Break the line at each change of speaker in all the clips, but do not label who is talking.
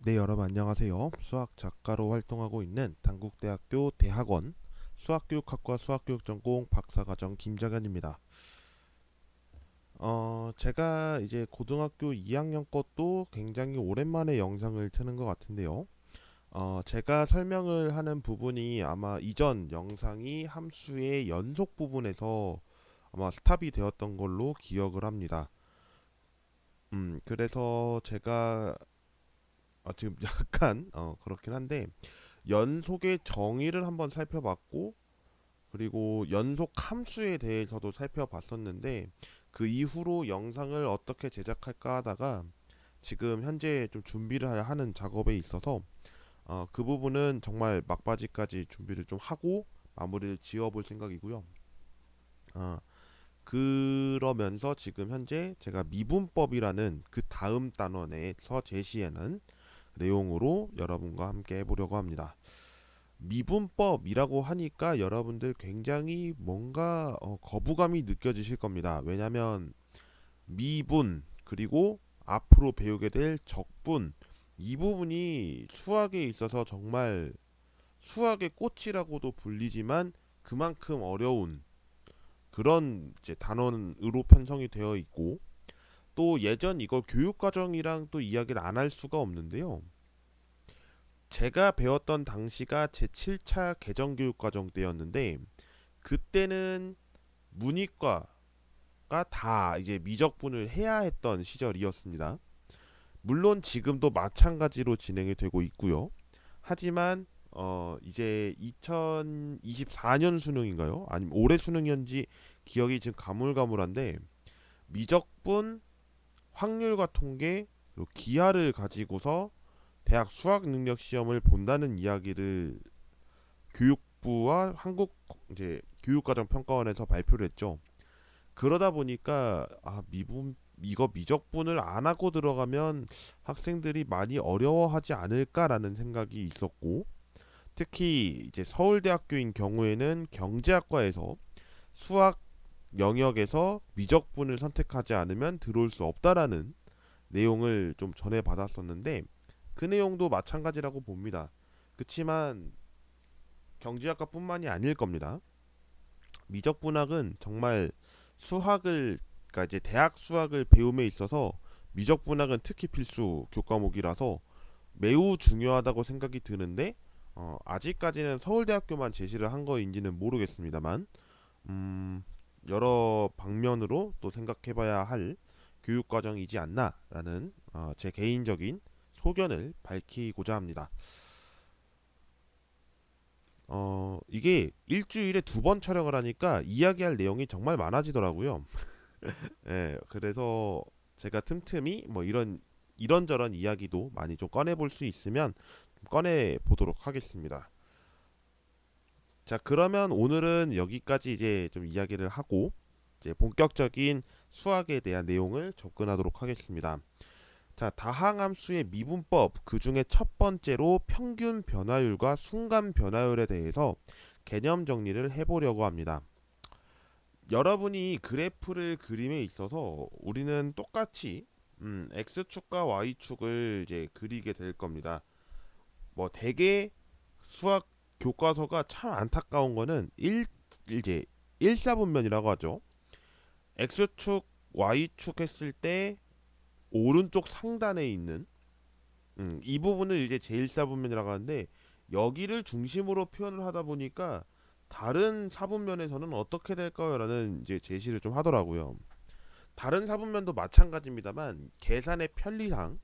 네, 여러분 안녕하세요. 수학 작가로 활동하고 있는 단국대학교 대학원 수학교육학과 수학교육전공 박사과정 김정현입니다. 제가 이제 고등학교 2학년 것도 굉장히 오랜만에 영상을 트는 것 같은데요. 제가 설명을 하는 부분이 아마 이전 영상이 함수의 연속 부분에서 아마 스탑이 되었던 걸로 기억을 합니다. 그래서 제가 지금 약간 그렇긴 한데 연속의 정의를 한번 살펴봤고 그리고 연속 함수에 대해서도 살펴봤었는데 그 이후로 영상을 어떻게 제작할까 하다가 지금 현재 좀 준비를 하는 작업에 있어서 그 부분은 정말 막바지까지 준비를 좀 하고 마무리를 지어볼 생각이고요. 어, 그러면서 지금 현재 제가 미분법이라는 그 다음 단원에서 제시하는 내용으로 여러분과 함께 해보려고 합니다. 미분법이라고 하니까 여러분들 굉장히 뭔가 거부감이 느껴지실 겁니다. 왜냐하면 미분 그리고 앞으로 배우게 될 적분 이 부분이 수학에 있어서 정말 수학의 꽃이라고도 불리지만 그만큼 어려운 그런 이제 단원으로 편성이 되어 있고 또 예전 이걸 교육과정이랑 또 이야기를 안 할 수가 없는데요. 제가 배웠던 당시가 제 7차 개정교육과정 때였는데 그때는 문이과가 다 이제 미적분을 해야 했던 시절이었습니다. 물론 지금도 마찬가지로 진행이 되고 있고요. 하지만 이제 2024년 수능인가요? 아니면 올해 수능이었는지 기억이 지금 가물가물한데 미적분, 확률과 통계, 그리고 기하를 가지고서 대학 수학 능력 시험을 본다는 이야기를 교육부와 한국 이제 교육과정평가원에서 발표를 했죠. 그러다 보니까 미분 이거 미적분을 안 하고 들어가면 학생들이 많이 어려워하지 않을까라는 생각이 있었고 특히 이제 서울대학교인 경우에는 경제학과에서 수학 영역에서 미적분을 선택하지 않으면 들어올 수 없다라는 내용을 좀 전해 받았었는데 그 내용도 마찬가지라고 봅니다. 그렇지만 경제학과뿐만이 아닐 겁니다. 미적분학은 정말 수학을 그러니까 이제 대학 수학을 배움에 있어서 미적분학은 특히 필수 교과목이라서 매우 중요하다고 생각이 드는데 아직까지는 서울대학교만 제시를 한 거인지는 모르겠습니다만 음, 여러 방면으로 또 생각해봐야 할 교육과정이지 않나라는 제 개인적인 소견을 밝히고자 합니다. 이게 일주일에 두 번 촬영을 하니까 이야기할 내용이 정말 많아지더라고요. 예, 그래서 제가 틈틈이 뭐 이런저런 이야기도 많이 좀 꺼내 볼 수 있으면 꺼내 보도록 하겠습니다. 자, 그러면 오늘은 여기까지 이제 좀 이야기를 하고 이제 본격적인 수학에 대한 내용을 접근하도록 하겠습니다. 자, 다항함수의 미분법 그 중에 첫 번째로 평균 변화율과 순간 변화율에 대해서 개념 정리를 해보려고 합니다. 여러분이 그래프를 그림에 있어서 우리는 똑같이 x축과 y축을 이제 그리게 될 겁니다. 뭐 대개 수학 교과서가 참 안타까운 거는 이제 일사분면이라고 하죠. x축, y축 했을 때 오른쪽 상단에 있는 이 부분을 이제 제1사분면이라고 하는데 여기를 중심으로 표현을 하다 보니까 다른 사분면에서는 어떻게 될까요? 라는 이제 제시를 좀 하더라고요. 다른 사분면도 마찬가지입니다만 계산의 편리상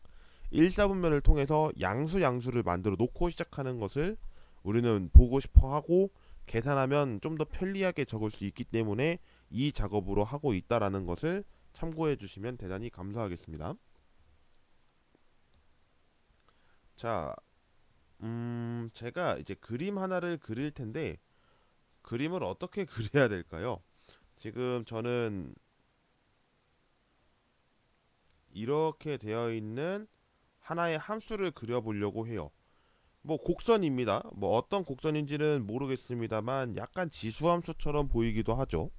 1사분면을 통해서 양수를 만들어 놓고 시작하는 것을 우리는 보고 싶어 하고 계산하면 좀 더 편리하게 적을 수 있기 때문에 이 작업으로 하고 있다라는 것을 참고해 주시면 대단히 감사하겠습니다. 자, 제가 이제 그림 하나를 그릴 텐데 그림을 어떻게 그려야 될까요? 지금 저는 이렇게 되어 있는 하나의 함수를 그려보려고 해요. 뭐 곡선입니다. 뭐 어떤 곡선인지는 모르겠습니다만 약간 지수함수처럼 보이기도 하죠.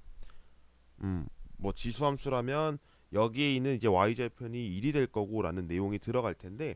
음, 뭐 지수함수라면 여기에 있는 이제 y절편이 1이 될 거고라는 내용이 들어갈 텐데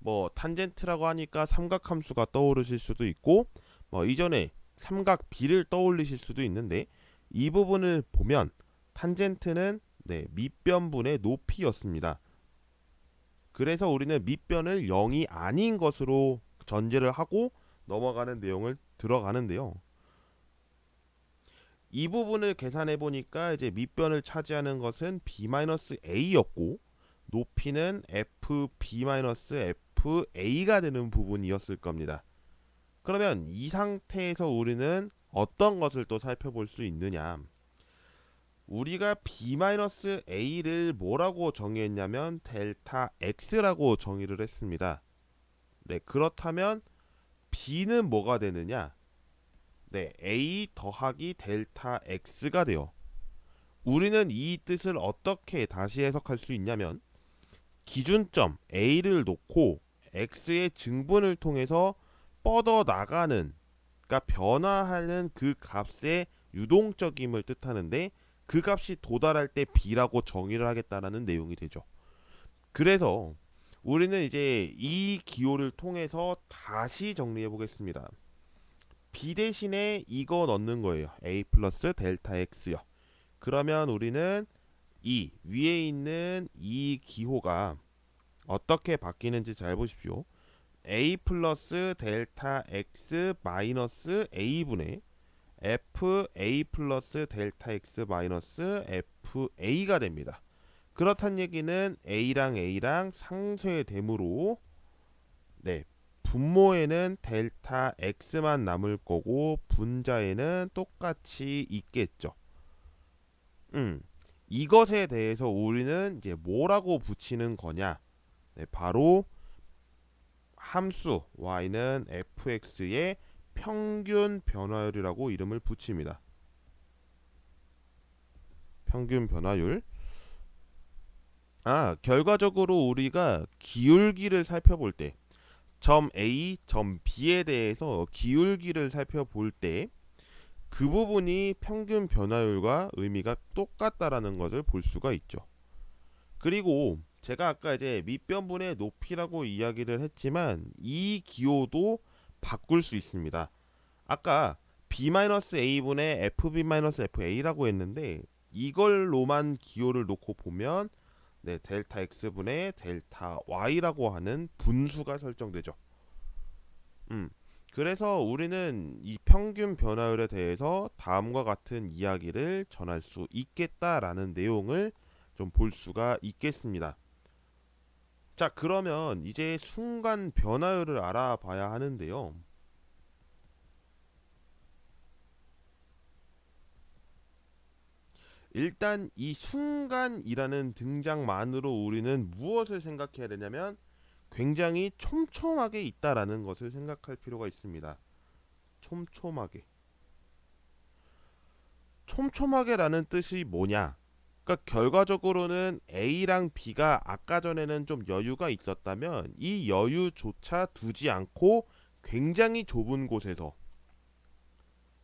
뭐 탄젠트라고 하니까 삼각함수가 떠오르실 수도 있고 뭐 이전에 삼각 B를 떠올리실 수도 있는데 이 부분을 보면 탄젠트는 밑변분의 높이였습니다. 그래서 우리는 밑변을 0이 아닌 것으로 전제를 하고 넘어가는 내용을 들어가는데요. 이 부분을 계산해 보니까 이제 밑변을 차지하는 것은 b-a였고 높이는 fb-fa가 되는 부분이었을 겁니다. 그러면 이 상태에서 우리는 어떤 것을 또 살펴볼 수 있느냐? 우리가 b-a를 뭐라고 정의했냐면 델타 x라고 정의를 했습니다. 네, 그렇다면 b는 뭐가 되느냐? 네, a 더하기 델타 x가 돼요. 우리는 이 뜻을 어떻게 다시 해석할 수 있냐면 기준점 a를 놓고 x의 증분을 통해서 뻗어 나가는, 그러니까 변화하는 그 값의 유동적임을 뜻하는데 그 값이 도달할 때 b라고 정의를 하겠다라는 내용이 되죠. 그래서 우리는 이제 이 기호를 통해서 다시 정리해 보겠습니다. b 대신에 이거 넣는 거예요. a 플러스 델타 x요. 그러면 우리는 이 위에 있는 이 기호가 어떻게 바뀌는지 잘 보십시오. a 플러스 델타 x 마이너스 a분의 f a 플러스 델타 x 마이너스 f a가 됩니다. 그렇단 얘기는 a랑 상쇄됨으로 분모에는 델타 x만 남을 거고 분자에는 똑같이 있겠죠. 이것에 대해서 우리는 이제 뭐라고 붙이는 거냐? 바로 함수 y는 fx의 평균 변화율이라고 이름을 붙입니다. 평균 변화율. 결과적으로 우리가 기울기를 살펴볼 때, 점 A, 점 B에 대해서 기울기를 살펴볼 때 그 부분이 평균 변화율과 의미가 똑같다라는 것을 볼 수가 있죠. 그리고 제가 아까 이제 밑변분의 높이라고 이야기를 했지만 이 기호도 바꿀 수 있습니다. 아까 b-a분의 fb-fa라고 했는데 이걸로만 기호를 놓고 보면 델타 x분의 델타 y라고 하는 분수가 설정되죠. 그래서 우리는 이 평균 변화율에 대해서 다음과 같은 이야기를 전할 수 있겠다라는 내용을 좀 볼 수가 있겠습니다. 자, 그러면 이제 순간 변화율을 알아봐야 하는데요. 일단 이 순간이라는 등장만으로 우리는 무엇을 생각해야 되냐면 굉장히 촘촘하게 있다라는 것을 생각할 필요가 있습니다. 촘촘하게. 촘촘하게라는 뜻이 뭐냐? 그러니까 결과적으로는 A랑 B가 아까 전에는 좀 여유가 있었다면 이 여유조차 두지 않고 굉장히 좁은 곳에서,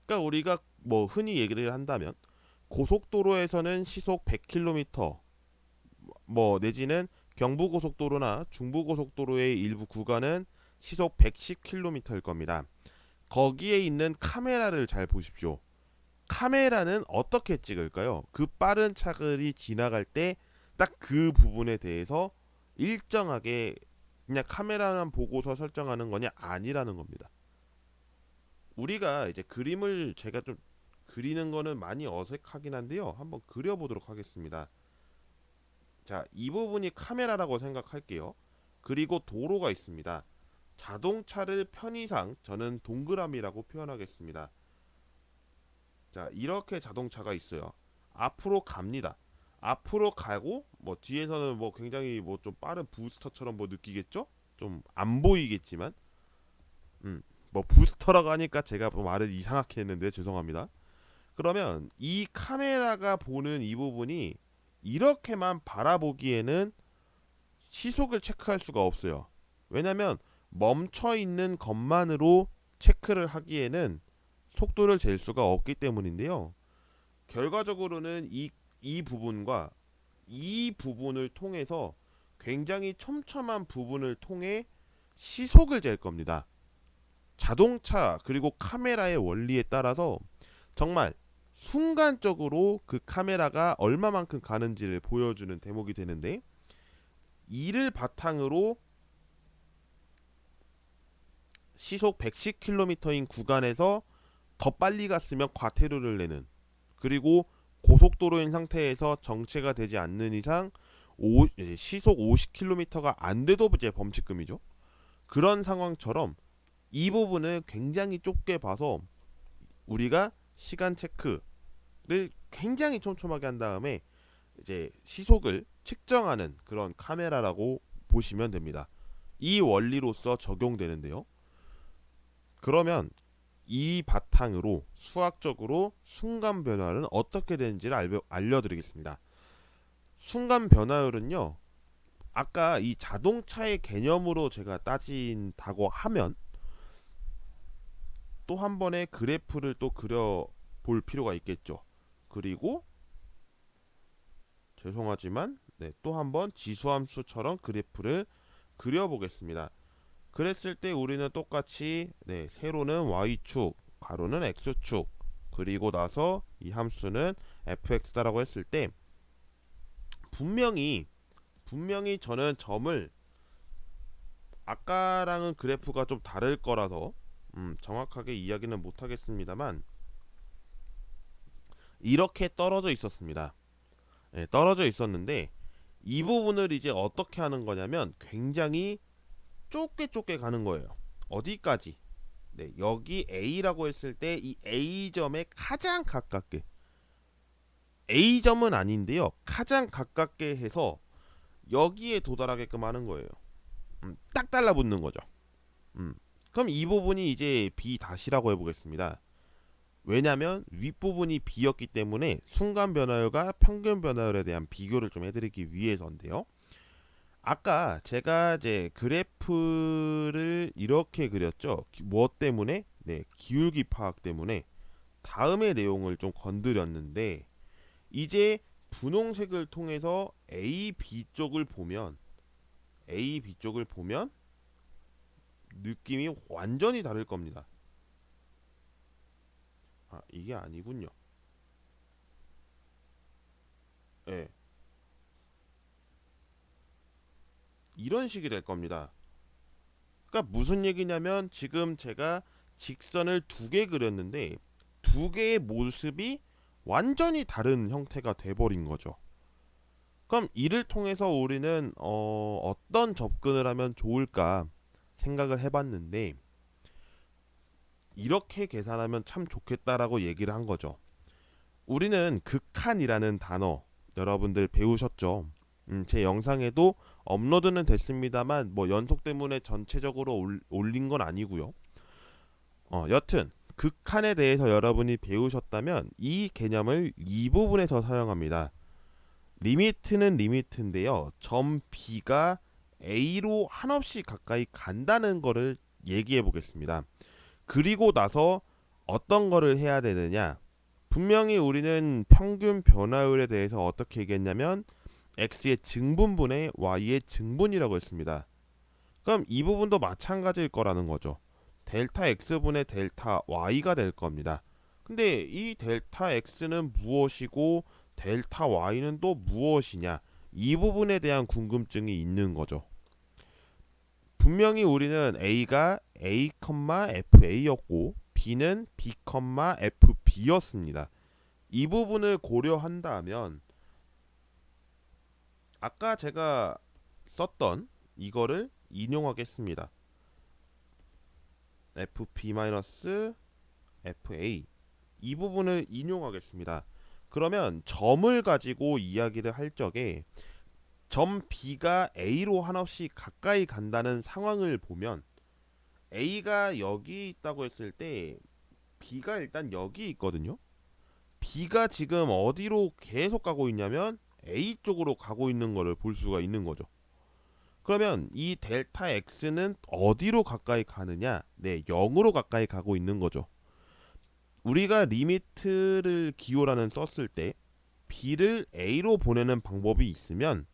그러니까 우리가 뭐 흔히 얘기를 한다면 고속도로에서는 시속 100km 뭐 내지는 경부고속도로나 중부고속도로의 일부 구간은 시속 110km일 겁니다. 거기에 있는 카메라를 잘 보십시오. 카메라는 어떻게 찍을까요? 그 빠른 차들이 지나갈 때 딱 그 부분에 대해서 일정하게 그냥 카메라만 보고서 설정하는 거냐 아니라는 겁니다. 우리가 이제 그림을 제가 좀 그리는 거는 많이 어색하긴 한데요. 한번 그려보도록 하겠습니다. 자, 이 부분이 카메라라고 생각할게요. 그리고 도로가 있습니다. 자동차를 편의상 저는 동그라미라고 표현하겠습니다. 자, 이렇게 자동차가 있어요. 앞으로 갑니다. 앞으로 가고 뭐 뒤에서는 뭐 굉장히 뭐 좀 빠른 부스터처럼 뭐 느끼겠죠? 좀 안 보이겠지만, 뭐 부스터라고 하니까 제가 뭐 말을 이상하게 했는데 죄송합니다. 그러면 이 카메라가 보는 이 부분이 이렇게만 바라보기에는 시속을 체크할 수가 없어요. 왜냐면 멈춰 있는 것만으로 체크를 하기에는 속도를 잴 수가 없기 때문인데요. 결과적으로는 이 부분과 이 부분을 통해서 굉장히 촘촘한 부분을 통해 시속을 잴 겁니다. 자동차 그리고 카메라의 원리에 따라서 정말 순간적으로 그 카메라가 얼마만큼 가는지를 보여주는 대목이 되는데, 이를 바탕으로 시속 110km인 구간에서 더 빨리 갔으면 과태료를 내는, 그리고 고속도로인 상태에서 정체가 되지 않는 이상 시속 50km가 안 돼도 이제 범칙금이죠. 그런 상황처럼 이 부분을 굉장히 좁게 봐서 우리가 시간 체크를 굉장히 촘촘하게 한 다음에 이제 시속을 측정하는 그런 카메라라고 보시면 됩니다. 이 원리로서 적용되는데요. 그러면 이 바탕으로 수학적으로 순간 변화는 어떻게 되는지를 알려드리겠습니다. 순간 변화율은요, 아까 이 자동차의 개념으로 제가 따진다고 하면 또 한 번의 그래프를 또 그려 볼 필요가 있겠죠. 그리고 죄송하지만 또 한 번 지수함수처럼 그래프를 그려 보겠습니다. 그랬을 때 우리는 똑같이 세로는 y축, 가로는 x축, 그리고 나서 이 함수는 fx다라고 했을 때 분명히 저는 점을, 아까랑은 그래프가 좀 다를 거라서 정확하게 이야기는 못 하겠습니다만 이렇게 떨어져 있었습니다. 떨어져 있었는데 이 부분을 이제 어떻게 하는 거냐면 굉장히 좁게 가는 거예요. 어디까지? 여기 A라고 했을 때 이 A점에 가장 가깝게, A점은 아닌데요, 가장 가깝게 해서 여기에 도달하게끔 하는 거예요. 딱 달라붙는 거죠. 그럼 이 부분이 이제 B 다시라고 해보겠습니다. 왜냐면 윗부분이 B였기 때문에 순간 변화율과 평균 변화율에 대한 비교를 좀 해드리기 위해서인데요. 아까 제가 이제 그래프를 이렇게 그렸죠. 무엇 때문에? 기울기 파악 때문에. 다음의 내용을 좀 건드렸는데, 이제 분홍색을 통해서 A, B 쪽을 보면 느낌이 완전히 다를 겁니다. 아, 이게 아니군요. 예. 이런 식이 될 겁니다. 그러니까 무슨 얘기냐면 지금 제가 직선을 두 개 그렸는데 두 개의 모습이 완전히 다른 형태가 돼버린 거죠. 그럼 이를 통해서 우리는 어떤 접근을 하면 좋을까 생각을 해봤는데, 이렇게 계산하면 참 좋겠다라고 얘기를 한 거죠. 우리는 극한이라는 단어 여러분들 배우셨죠? 제 영상에도 업로드는 됐습니다만 뭐 연속 때문에 전체적으로 올린 건 아니고요. 여튼 극한에 대해서 여러분이 배우셨다면 이 개념을 이 부분에서 사용합니다. 리미트는 리미트인데요. 점 B가 A로 한없이 가까이 간다는 거를 얘기해 보겠습니다. 그리고 나서 어떤 거를 해야 되느냐? 분명히 우리는 평균 변화율에 대해서 어떻게 얘기했냐면 x의 증분분의 y의 증분이라고 했습니다. 그럼 이 부분도 마찬가지일 거라는 거죠. 델타 x분의 델타 y가 될 겁니다. 근데 이 델타 x는 무엇이고 델타 y는 또 무엇이냐, 이 부분에 대한 궁금증이 있는 거죠. 분명히 우리는 a가 a, fa였고 b는 b, fb였습니다. 이 부분을 고려한다면 아까 제가 썼던 이거를 인용하겠습니다. fb-fa, 이 부분을 인용하겠습니다. 그러면 점을 가지고 이야기를 할 적에 점 B가 A로 한없이 가까이 간다는 상황을 보면 A가 여기 있다고 했을 때 B가 일단 여기 있거든요. B가 지금 어디로 계속 가고 있냐면 A 쪽으로 가고 있는 거를 볼 수가 있는 거죠. 그러면 이 델타 X는 어디로 가까이 가느냐? 0으로 가까이 가고 있는 거죠. 우리가 리미트를 기호라는 썼을 때 B를 A로 보내는 방법이 있으면,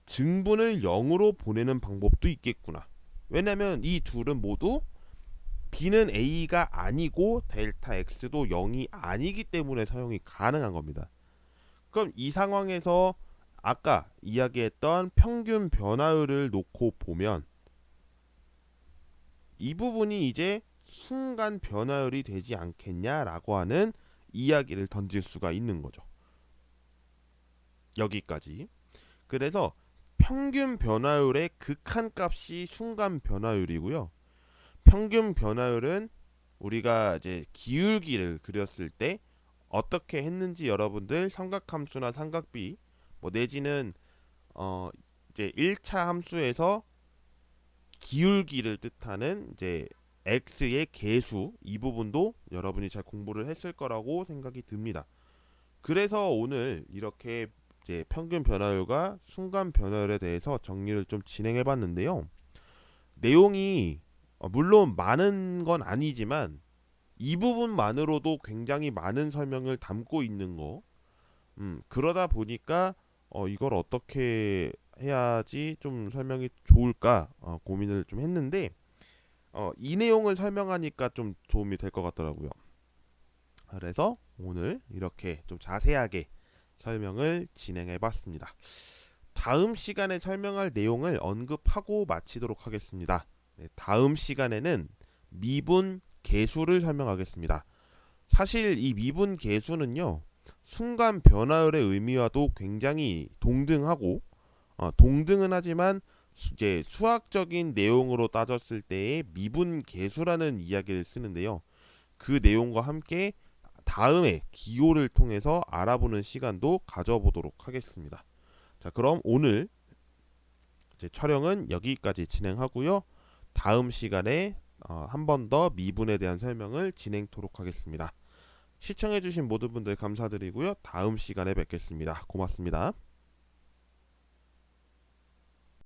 증분을 0으로 보내는 방법도 있겠구나. 왜냐면 이 둘은 모두 b는 a가 아니고 델타 x도 0이 아니기 때문에 사용이 가능한 겁니다. 그럼 이 상황에서 아까 이야기했던 평균 변화율을 놓고 보면 이 부분이 이제 순간 변화율이 되지 않겠냐라고 하는 이야기를 던질 수가 있는 거죠. 여기까지. 그래서 평균 변화율의 극한값이 순간 변화율이고요. 평균 변화율은 우리가 이제 기울기를 그렸을 때 어떻게 했는지 여러분들 삼각함수나 삼각비 뭐 내지는 어 이제 1차 함수에서 기울기를 뜻하는 이제 x의 계수 이 부분도 여러분이 잘 공부를 했을 거라고 생각이 듭니다. 그래서 오늘 이렇게 이제 평균 변화율과 순간 변화율에 대해서 정리를 좀 진행해 봤는데요. 내용이 물론 많은 건 아니지만 이 부분만으로도 굉장히 많은 설명을 담고 있는 거. 그러다 보니까 이걸 어떻게 해야지 좀 설명이 좋을까 고민을 좀 했는데 이 내용을 설명하니까 좀 도움이 될 것 같더라고요. 그래서 오늘 이렇게 좀 자세하게 설명을 진행해 봤습니다. 다음 시간에 설명할 내용을 언급하고 마치도록 하겠습니다. 네, 다음 시간에는 미분 계수를 설명하겠습니다. 사실 이 미분 계수는요, 순간 변화율의 의미와도 굉장히 동등하고 동등은 하지만 이제 수학적인 내용으로 따졌을 때의 미분 계수라는 이야기를 쓰는데요. 그 내용과 함께 다음에 기호를 통해서 알아보는 시간도 가져보도록 하겠습니다. 자, 그럼 오늘 이제 촬영은 여기까지 진행하고요. 다음 시간에 한 번 더 미분에 대한 설명을 진행토록 하겠습니다. 시청해주신 모든 분들 감사드리고요. 다음 시간에 뵙겠습니다. 고맙습니다.